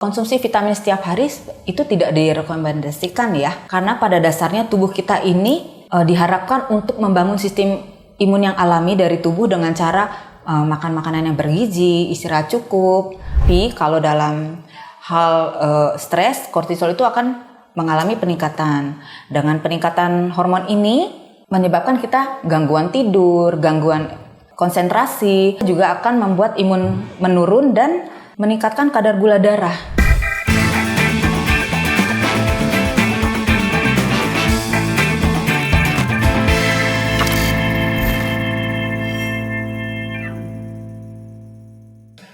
Konsumsi vitamin setiap hari itu tidak direkomendasikan ya, karena pada dasarnya tubuh kita ini diharapkan untuk membangun sistem imun yang alami dari tubuh dengan cara makan makanan yang bergizi, istirahat cukup. Tapi kalau dalam hal stres, kortisol itu akan mengalami peningkatan. Dengan peningkatan hormon ini menyebabkan kita gangguan tidur, gangguan konsentrasi, juga akan membuat imun menurun dan meningkatkan kadar gula darah.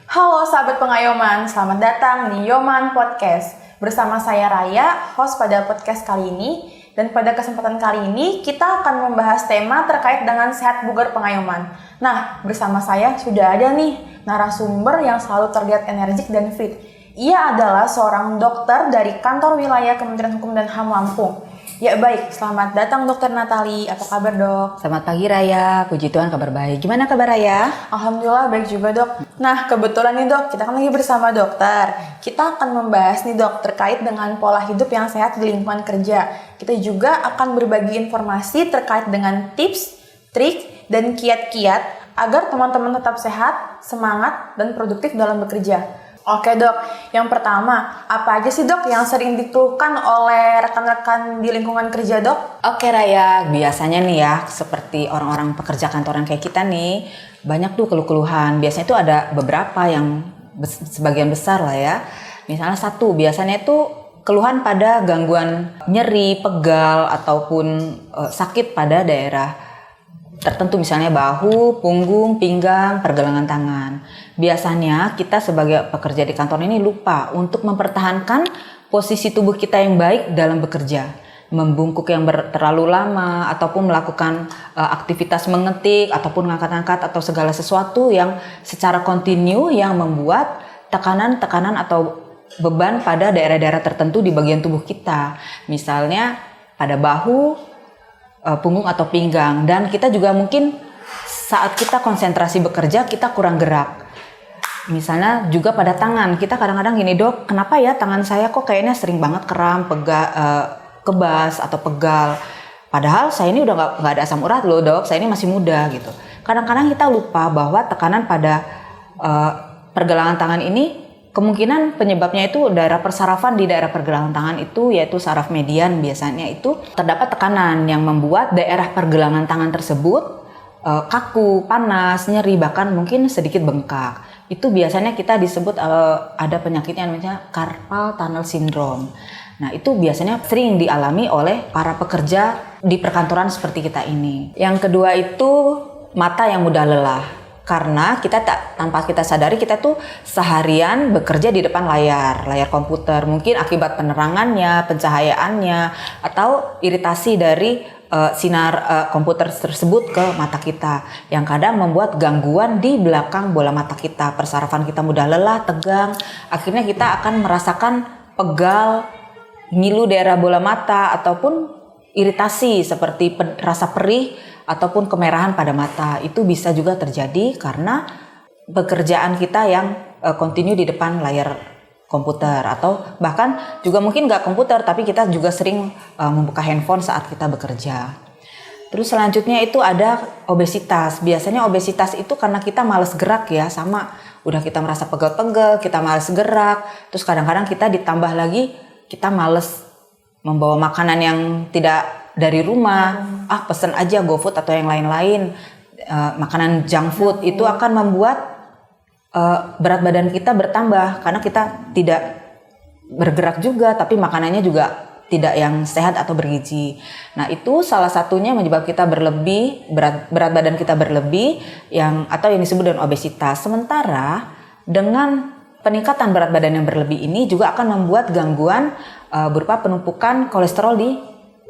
Halo sahabat pengayoman, selamat datang di Yoman Podcast. Bersama saya Raya, host pada podcast kali ini. Dan pada kesempatan kali ini kita akan membahas tema terkait dengan sehat bugar pengayoman. Nah, bersama saya sudah ada nih narasumber yang selalu terlihat energik dan fit. Ia adalah seorang dokter dari kantor wilayah Kementerian Hukum dan HAM Lampung. Ya baik, selamat datang Dokter Natali. Apa kabar dok? Selamat pagi Raya, puji Tuhan kabar baik. Gimana kabar Raya? Alhamdulillah baik juga dok. Nah kebetulan nih dok, kita kan lagi bersama dokter. Kita akan membahas nih dok terkait dengan pola hidup yang sehat di lingkungan kerja. Kita juga akan berbagi informasi terkait dengan tips, trik, dan kiat-kiat agar teman-teman tetap sehat, semangat, dan produktif dalam bekerja. Oke dok, yang pertama, apa aja sih dok yang sering dikeluhkan oleh rekan-rekan di lingkungan kerja dok? Oke Raya, biasanya nih ya, seperti orang-orang pekerja kantoran kayak kita nih, banyak tuh keluh-keluhan. Biasanya tuh ada beberapa yang sebagian besar lah ya. Misalnya satu, biasanya itu keluhan pada gangguan nyeri, pegal, ataupun sakit pada daerah tertentu, misalnya bahu, punggung, pinggang, pergelangan tangan. Biasanya kita sebagai pekerja di kantor ini lupa untuk mempertahankan posisi tubuh kita yang baik dalam bekerja. Membungkuk yang terlalu lama, ataupun melakukan aktivitas mengetik, ataupun ngangkat-ngangkat atau segala sesuatu yang secara kontinu yang membuat tekanan-tekanan atau beban pada daerah-daerah tertentu di bagian tubuh kita. Misalnya pada bahu, punggung atau pinggang, dan kita juga mungkin saat kita konsentrasi bekerja kita kurang gerak. Misalnya juga pada tangan, kita kadang-kadang gini dok, kenapa ya tangan saya kok kayaknya sering banget kram, kebas atau pegal. Padahal saya ini udah nggak ada asam urat loh dok, saya ini masih muda gitu. Kadang-kadang kita lupa bahwa tekanan pada pergelangan tangan ini kemungkinan penyebabnya itu daerah persarafan di daerah pergelangan tangan itu, yaitu saraf median. Biasanya itu terdapat tekanan yang membuat daerah pergelangan tangan tersebut kaku, panas, nyeri, bahkan mungkin sedikit bengkak. Itu biasanya kita disebut ada penyakitnya namanya carpal tunnel syndrome. Nah itu biasanya sering dialami oleh para pekerja di perkantoran seperti kita ini. Yang kedua itu mata yang mudah lelah. Karena kita tanpa kita sadari kita tuh seharian bekerja di depan layar komputer, mungkin akibat penerangannya, pencahayaannya, atau iritasi dari sinar komputer tersebut ke mata kita, yang kadang membuat gangguan di belakang bola mata kita. Persarafan kita mudah lelah, tegang, akhirnya kita akan merasakan pegal, ngilu daerah bola mata, ataupun iritasi seperti rasa perih ataupun kemerahan pada mata. Itu bisa juga terjadi karena pekerjaan kita yang kontinu di depan layar komputer, atau bahkan juga mungkin nggak komputer tapi kita juga sering membuka handphone saat kita bekerja. Terus selanjutnya itu ada obesitas. Biasanya obesitas itu karena kita malas gerak ya, sama udah kita merasa pegel-pegel, kita malas gerak, terus kadang-kadang kita ditambah lagi kita malas membawa makanan yang tidak dari rumah, pesen aja GoFood atau yang lain-lain, makanan junk food. Itu akan membuat berat badan kita bertambah karena kita tidak bergerak juga, tapi makanannya juga tidak yang sehat atau bergizi. Nah itu salah satunya menyebabkan kita berlebih, berat badan kita berlebih, atau yang disebut dengan obesitas. Sementara dengan peningkatan berat badan yang berlebih ini juga akan membuat gangguan berupa penumpukan kolesterol di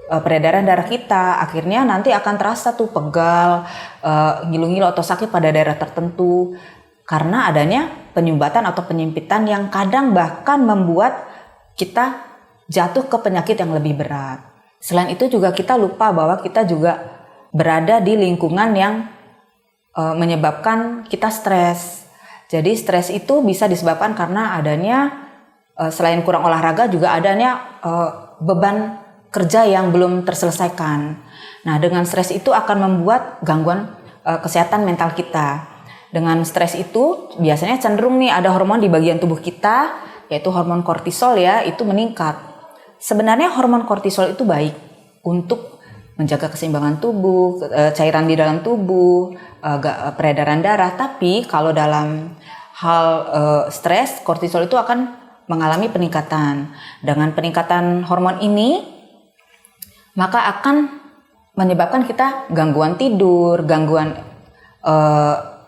peredaran darah kita. Akhirnya nanti akan terasa tuh pegal, ngilu-ngilu atau sakit pada daerah tertentu karena adanya penyumbatan atau penyempitan yang kadang bahkan membuat kita jatuh ke penyakit yang lebih berat. Selain itu juga kita lupa bahwa kita juga berada di lingkungan yang menyebabkan kita stres. Jadi stres itu bisa disebabkan karena adanya selain kurang olahraga juga adanya beban kerja yang belum terselesaikan. Nah, dengan stres itu akan membuat gangguan kesehatan mental kita. Dengan stres itu biasanya cenderung nih ada hormon di bagian tubuh kita, yaitu hormon kortisol ya, itu meningkat. Sebenarnya hormon kortisol itu baik untuk menjaga keseimbangan tubuh, cairan di dalam tubuh, peredaran darah. Tapi kalau dalam hal stres, kortisol itu akan mengalami peningkatan. Dengan peningkatan hormon ini, maka akan menyebabkan kita gangguan tidur, gangguan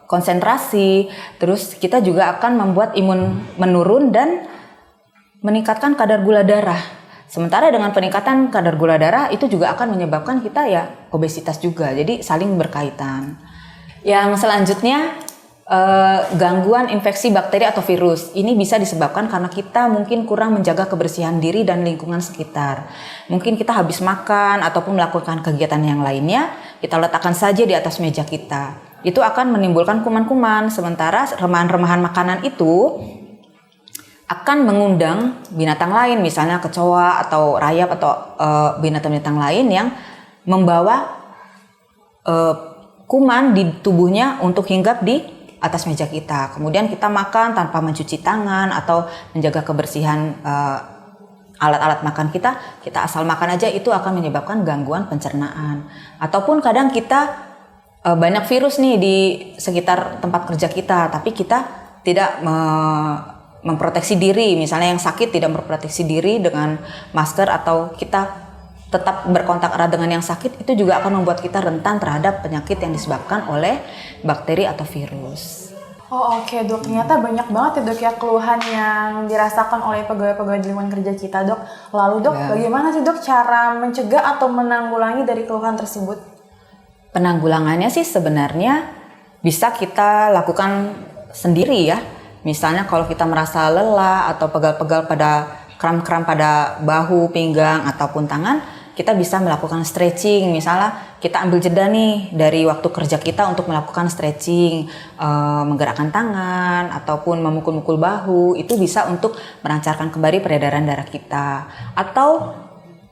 konsentrasi, terus kita juga akan membuat imun menurun dan meningkatkan kadar gula darah. Sementara dengan peningkatan kadar gula darah itu juga akan menyebabkan kita ya obesitas juga, jadi saling berkaitan. Yang selanjutnya gangguan infeksi bakteri atau virus. Ini bisa disebabkan karena kita mungkin kurang menjaga kebersihan diri dan lingkungan sekitar. Mungkin kita habis makan ataupun melakukan kegiatan yang lainnya, kita letakkan saja di atas meja kita. Itu akan menimbulkan kuman-kuman, sementara remahan-remahan makanan itu akan mengundang binatang lain, misalnya kecoa atau rayap atau binatang-binatang lain yang membawa kuman di tubuhnya untuk hinggap di atas meja kita. Kemudian kita makan tanpa mencuci tangan atau menjaga kebersihan alat-alat makan kita asal makan aja, itu akan menyebabkan gangguan pencernaan. Ataupun kadang kita banyak virus nih di sekitar tempat kerja kita, tapi kita tidak memproteksi diri. Misalnya yang sakit tidak memproteksi diri dengan masker, atau kita tetap berkontak erat dengan yang sakit, itu juga akan membuat kita rentan terhadap penyakit yang disebabkan oleh bakteri atau virus. Oh oke dok, ternyata banyak banget ya dok ya keluhan yang dirasakan oleh pegawai-pegawai di lingkungan kerja kita dok. Lalu dok, bagaimana sih dok cara mencegah atau menanggulangi dari keluhan tersebut? Penanggulangannya sih sebenarnya bisa kita lakukan sendiri ya. Misalnya kalau kita merasa lelah atau pegal-pegal pada kram-kram pada bahu, pinggang, ataupun tangan, kita bisa melakukan stretching. Misalnya kita ambil jeda nih dari waktu kerja kita untuk melakukan stretching, menggerakkan tangan, ataupun memukul-mukul bahu. Itu bisa untuk melancarkan kembali peredaran darah kita. Atau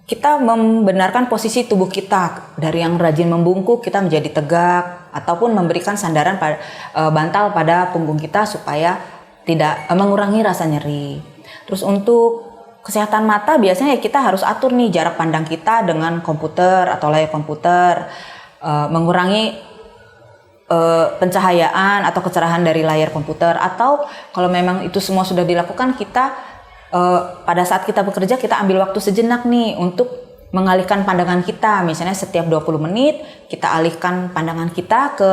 kita membenarkan posisi tubuh kita, dari yang rajin membungkuk kita menjadi tegak, ataupun memberikan sandaran pada bantal pada punggung kita supaya tidak mengurangi rasa nyeri. Terus untuk kesehatan mata biasanya kita harus atur nih jarak pandang kita dengan komputer atau layar komputer, mengurangi pencahayaan atau kecerahan dari layar komputer. Atau kalau memang itu semua sudah dilakukan, kita pada saat kita bekerja kita ambil waktu sejenak nih untuk mengalihkan pandangan kita. Misalnya setiap 20 menit kita alihkan pandangan kita ke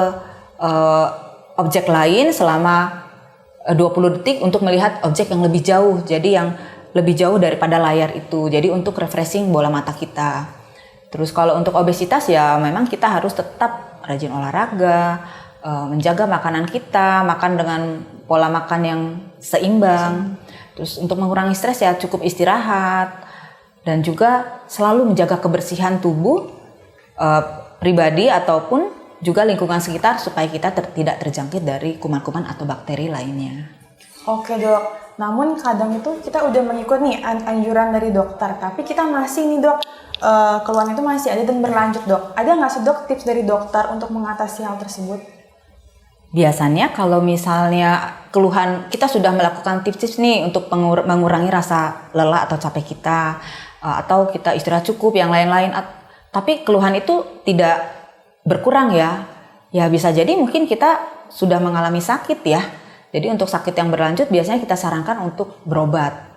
objek lain selama 20 detik untuk melihat objek yang lebih jauh. Jadi yang lebih jauh daripada layar itu. Jadi untuk refreshing bola mata kita. Terus kalau untuk obesitas ya memang kita harus tetap rajin olahraga, menjaga makanan kita, makan dengan pola makan yang seimbang. Terus untuk mengurangi stres ya cukup istirahat, dan juga selalu menjaga kebersihan tubuh pribadi ataupun juga lingkungan sekitar supaya kita tidak terjangkit dari kuman-kuman atau bakteri lainnya. Oke dok, namun kadang itu kita udah mengikut nih anjuran dari dokter, tapi kita masih nih dok, keluhan itu masih ada dan berlanjut dok. Ada nggak sih dok tips dari dokter untuk mengatasi hal tersebut? Biasanya kalau misalnya keluhan, kita sudah melakukan tips-tips nih untuk mengurangi rasa lelah atau capek kita, atau kita istirahat cukup, yang lain-lain, tapi keluhan itu tidak berkurang ya bisa jadi mungkin kita sudah mengalami sakit ya. Jadi untuk sakit yang berlanjut biasanya kita sarankan untuk berobat.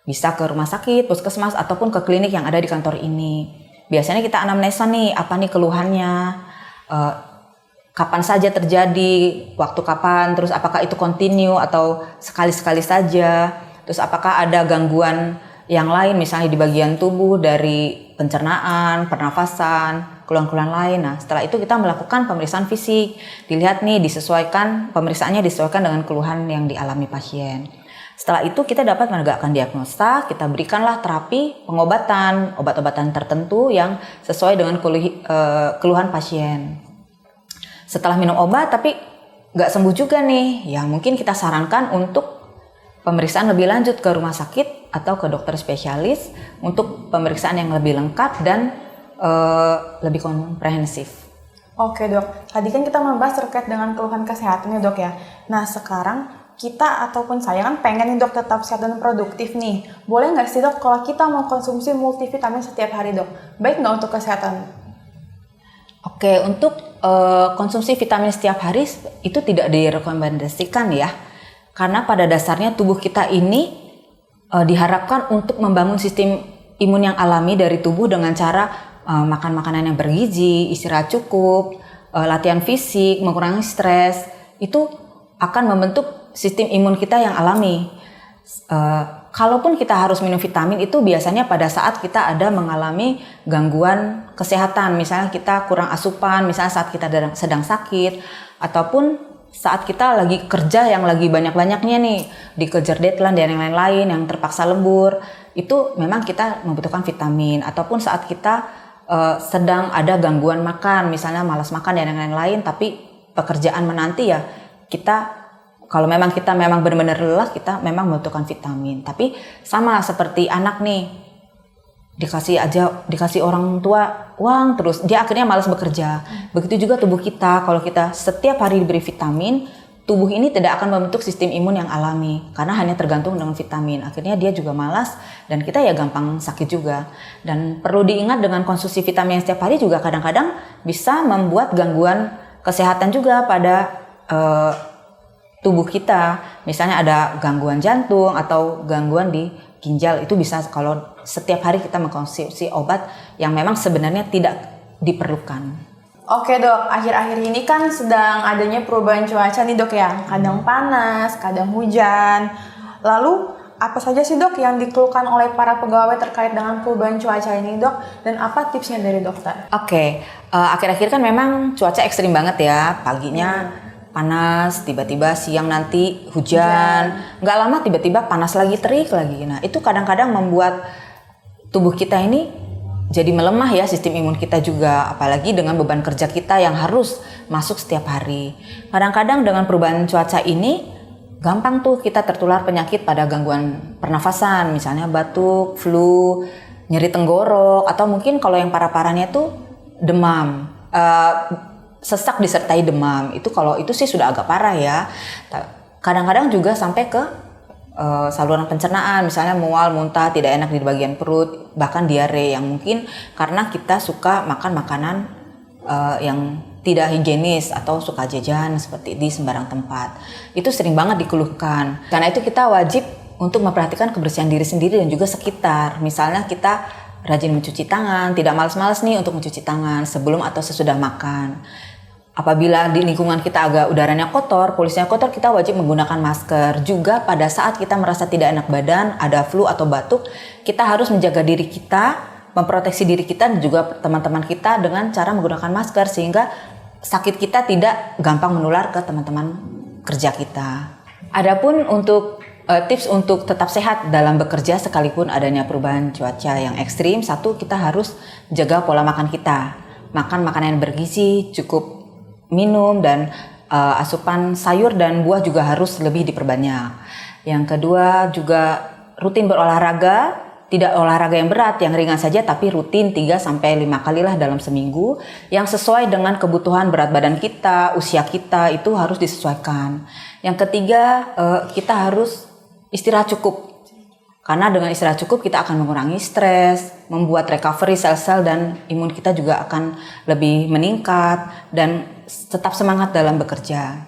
Bisa ke rumah sakit, puskesmas, ataupun ke klinik yang ada di kantor ini. Biasanya kita anamnesa nih, apa nih keluhannya, kapan saja terjadi, waktu kapan, terus apakah itu kontinu atau sekali-sekali saja, terus apakah ada gangguan yang lain misalnya di bagian tubuh dari pencernaan, pernafasan, keluhan-keluhan lain. Nah, setelah itu kita melakukan pemeriksaan fisik. Dilihat nih, pemeriksaannya disesuaikan dengan keluhan yang dialami pasien. Setelah itu kita dapat menegakkan diagnosa, kita berikanlah terapi, pengobatan, obat-obatan tertentu yang sesuai dengan keluhan pasien. Setelah minum obat tapi nggak sembuh juga nih, ya mungkin kita sarankan untuk pemeriksaan lebih lanjut ke rumah sakit atau ke dokter spesialis untuk pemeriksaan yang lebih lengkap dan lebih komprehensif. Oke dok, tadi kan kita membahas terkait dengan keluhan kesehatan ya dok ya. Nah sekarang kita ataupun saya kan pengen nih dok tetap sehat dan produktif nih. Boleh nggak sih dok kalau kita mengkonsumsi multivitamin setiap hari dok? Baik nggak untuk kesehatan? Oke, untuk konsumsi vitamin setiap hari itu tidak direkomendasikan ya. Karena pada dasarnya tubuh kita ini diharapkan untuk membangun sistem imun yang alami dari tubuh dengan cara makan makanan yang bergizi, istirahat cukup, latihan fisik, mengurangi stres, itu akan membentuk sistem imun kita yang alami. Kalaupun kita harus minum vitamin itu biasanya pada saat kita ada mengalami gangguan kesehatan, misalnya kita kurang asupan, misalnya saat kita sedang sakit, ataupun saat kita lagi kerja yang lagi banyak-banyaknya nih, dikejar deadline dan yang lain-lain yang terpaksa lembur, itu memang kita membutuhkan vitamin. Ataupun saat kita sedang ada gangguan makan, misalnya malas makan dan yang lain-lain, tapi pekerjaan menanti ya, kita kalau memang kita memang benar-benar lelah, kita memang membutuhkan vitamin. Tapi sama seperti anak nih, dikasih orang tua uang terus, dia akhirnya malas bekerja. Begitu juga tubuh kita, kalau kita setiap hari diberi vitamin, tubuh ini tidak akan membentuk sistem imun yang alami karena hanya tergantung dengan vitamin. Akhirnya dia juga malas dan kita ya gampang sakit juga. Dan perlu diingat dengan konsumsi vitamin setiap hari juga kadang-kadang bisa membuat gangguan kesehatan juga pada tubuh kita. Misalnya ada gangguan jantung atau gangguan di ginjal, itu bisa kalau setiap hari kita mengkonsumsi obat yang memang sebenarnya tidak diperlukan. Oke dok, akhir-akhir ini kan sedang adanya perubahan cuaca nih dok ya. Kadang panas, kadang hujan. Lalu apa saja sih dok yang dikeluhkan oleh para pegawai terkait dengan perubahan cuaca ini dok? Dan apa tipsnya dari dokter? Oke, akhir-akhir kan memang cuaca ekstrim banget ya. Paginya panas, tiba-tiba siang nanti hujan. Nggak lama tiba-tiba panas lagi, terik lagi. Nah itu kadang-kadang membuat tubuh kita ini jadi melemah ya, sistem imun kita juga, apalagi dengan beban kerja kita yang harus masuk setiap hari. Kadang-kadang dengan perubahan cuaca ini gampang tuh kita tertular penyakit pada gangguan pernafasan, misalnya batuk, flu, nyeri tenggorok, atau mungkin kalau yang parah-parahnya tuh demam, sesak disertai demam. Itu kalau itu sih sudah agak parah ya. Kadang-kadang juga sampai ke saluran pencernaan, misalnya mual, muntah, tidak enak di bagian perut, bahkan diare yang mungkin karena kita suka makan makanan yang tidak higienis atau suka jajan seperti di sembarang tempat. Itu sering banget dikeluhkan. Karena itu kita wajib untuk memperhatikan kebersihan diri sendiri dan juga sekitar. Misalnya kita rajin mencuci tangan, tidak malas-malas nih untuk mencuci tangan sebelum atau sesudah makan. Apabila di lingkungan kita agak udaranya kotor, polusinya kotor, kita wajib menggunakan masker. Juga pada saat kita merasa tidak enak badan, ada flu atau batuk, kita harus menjaga diri kita, memproteksi diri kita dan juga teman-teman kita dengan cara menggunakan masker sehingga sakit kita tidak gampang menular ke teman-teman kerja kita. Adapun untuk tips untuk tetap sehat dalam bekerja sekalipun adanya perubahan cuaca yang ekstrim, satu, kita harus jaga pola makan kita. Makan makanan yang bergizi, cukup minum, dan asupan sayur dan buah juga harus lebih diperbanyak. Yang kedua juga rutin berolahraga, tidak olahraga yang berat, yang ringan saja tapi rutin 3-5 kali lah dalam seminggu, yang sesuai dengan kebutuhan berat badan kita, usia kita, itu harus disesuaikan. Yang ketiga kita harus istirahat cukup. Karena dengan istirahat cukup kita akan mengurangi stres, membuat recovery sel-sel dan imun kita juga akan lebih meningkat dan tetap semangat dalam bekerja.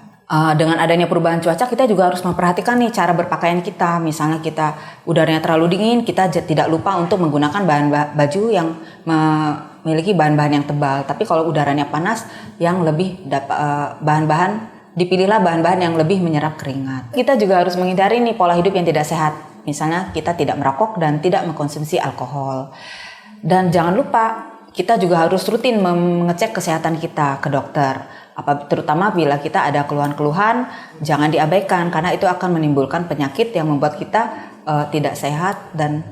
Dengan adanya perubahan cuaca kita juga harus memperhatikan nih cara berpakaian kita. Misalnya kita udaranya terlalu dingin, kita tidak lupa untuk menggunakan baju yang memiliki bahan-bahan yang tebal. Tapi kalau udaranya panas, yang lebih dipilihlah bahan-bahan yang lebih menyerap keringat. Kita juga harus menghindari nih pola hidup yang tidak sehat. Misalnya kita tidak merokok dan tidak mengkonsumsi alkohol. Dan jangan lupa kita juga harus rutin mengecek kesehatan kita ke dokter. Terutama bila kita ada keluhan-keluhan, jangan diabaikan karena itu akan menimbulkan penyakit yang membuat kita tidak sehat dan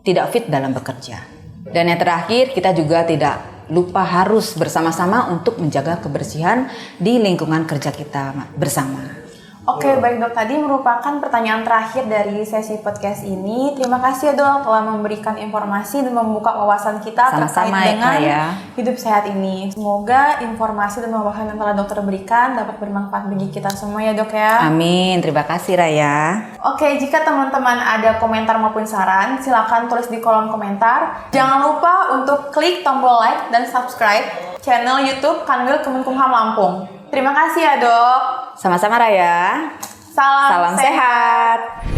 tidak fit dalam bekerja. Dan yang terakhir, kita juga tidak lupa harus bersama-sama untuk menjaga kebersihan di lingkungan kerja kita bersama. Oke, baik dok. Tadi merupakan pertanyaan terakhir dari sesi podcast ini. Terima kasih ya dok telah memberikan informasi dan membuka wawasan kita Sama-sama terkait dengan ya. hidup sehat ini. Semoga informasi dan wawasan yang telah dokter berikan dapat bermanfaat bagi kita semua ya dok ya. Amin, terima kasih Raya. Oke, jika teman-teman ada komentar maupun saran, silakan tulis di kolom komentar. Jangan lupa untuk klik tombol like dan subscribe channel YouTube Kanwil Kemenkumham Lampung. Terima kasih ya dok. Sama-sama Raya. Salam Salam sehat.